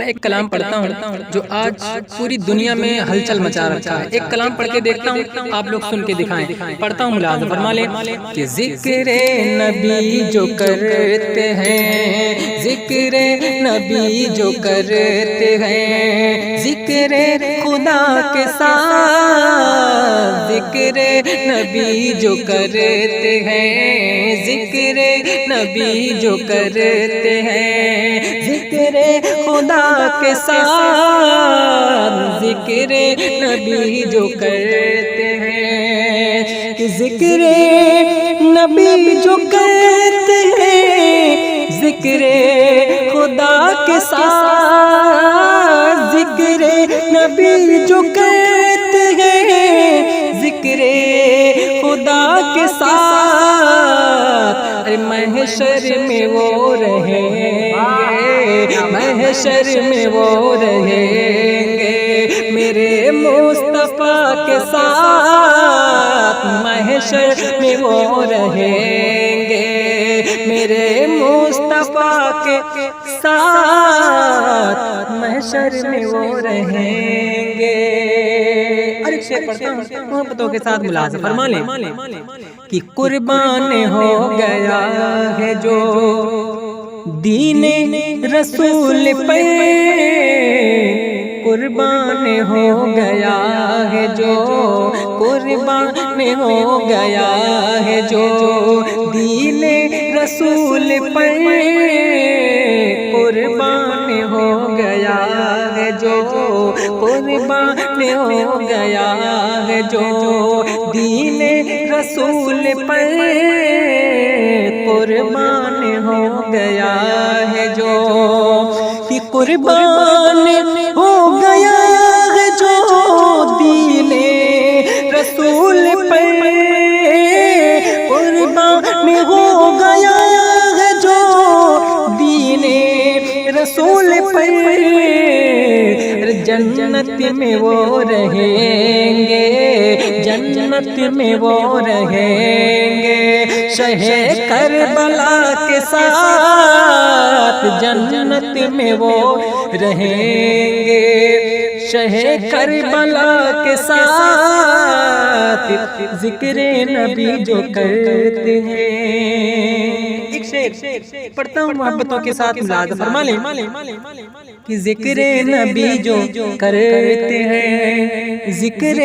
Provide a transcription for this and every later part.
میں ایک کلام پڑھتا ہوں جو آج پوری دنیا میں ہلچل مچا رکھا ہے. ایک کلام پڑھ کے دیکھتا ہوں, آپ لوگ سن کے دکھائیں. پڑھتا ہوں, ملاحظہ فرما لیں کہ ذکر نبی جو کرتے ہیں, ذکر نبی جو کرتے ہیں, ذکر خدا کے ساتھ, ذکر نبی جو کرتے ہیں, ذکر نبی جو کرتے ہیں, ذکر خدا کے ساتھ, ذکر نبی جو کرتے ہیں, کہ ذکر نبی جو کرتے ہیں, ذکر خدا کے ساتھ, ذکر نبی جو کرتے ہیں, ذکر خدا کے ساتھ. ارے محشر میں وہ رہیں گے, محشر میں وہ رہیں گے میرے مصطفیٰ کے ساتھ, محشر میں وہ رہیں گے میرے مصطفیٰ کے ساتھ, محشر میں وہ رہیں گے. ارے شعر پڑھتا ہوں, محبتوں کے ساتھ ملاحظہ فرما لیں کہ قربان ہو گیا ہے جو دین رسول پہ, قربان ہو گیا ہے جو, قربان ہو گیا ہے جو دین رسول پہ, قربان ہو گیا ہے جو, قربان ہو گیا ہے جو دین رسول پہ, قربان ہو گیا ہے جو, کہ قربان ہو گیا ہے جو دین رسول پہ, قربان ہو گیا ہے جو دین رسول پہ. جنت میں وہ رہیں گے, جنت میں وہ رہیں گے شہ کربلا کے ساتھ, جنت میں وہ رہیں گے شہ کربلا کے ساتھ, ذکر نبی جو کرتے ہیں. ایک شعر پڑھتا ہوں, محبتوں کے ساتھ ملاحظہ فرما لیں کہ ذکر نبی جو کرتے ہیں, ذکر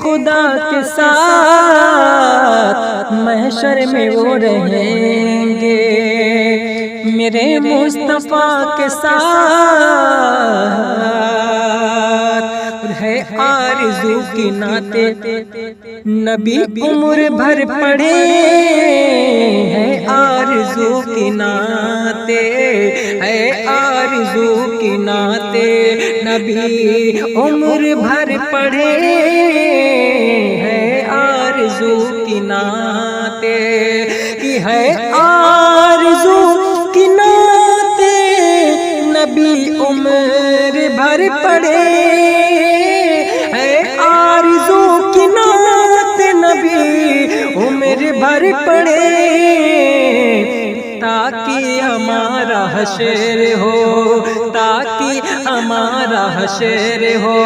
خدا کے ساتھ, محشر میں وہ رہیں گے میرے مصطفیٰ کے ساتھ. ہے آرزو کی نعت نبی عمر بھر پڑھے, ہے آرزو کی نعت, ہے آرزو کی نعت نبی عمر بھر پڑھے, ہے آرزو کی نعت, کی ہے آرزو کی نعت نبی عمر بھر پڑھے, ہے آرزو کی نعت نبی عمر بھر پڑھے, تاکہ ہمارا حشر ہو, تاکہ ہمارا حشر ہو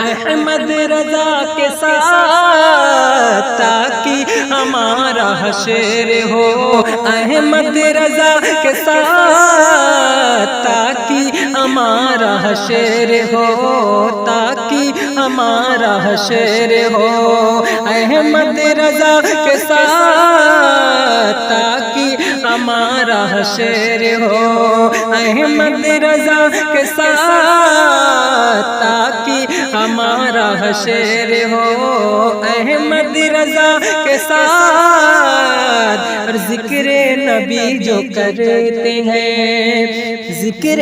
احمد رضا کے ساتھ, تاکہ ہمارا حشر ہو احمد رضا کے ساتھ, تاکہ ہمارا حشر ہو, تاکہ ہمارا حشر ہو احمد رضا کے ساتھ, تاکہ ہمارا حشر ہو احمد رضا کے ساتھ, تاکہ ہمارا حشر ہو احمد رضا کے ساتھ. اور ذکر نبی جو کرتے ہیں, ذکر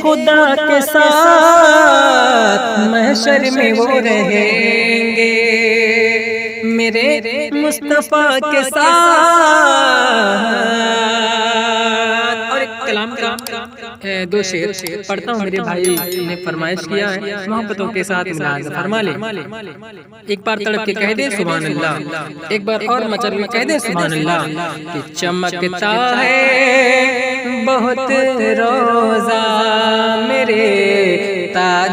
خدا کے ساتھ, محشر میں وہ رہیں گے میرے مصطفیٰ کے ساتھ. اور ایک کلام کا دو شعر پڑھتا ہوں, میرے بھائی نے فرمائش کیا ہے, محبتوں کے ساتھ ملاحظہ فرما لیں. ایک بار تڑپ کے کہہ دے سبحان اللہ, ایک بار اور مچل میں کہہ دے سبحان اللہ, کہ چمکتا ہے بہت روزہ میرے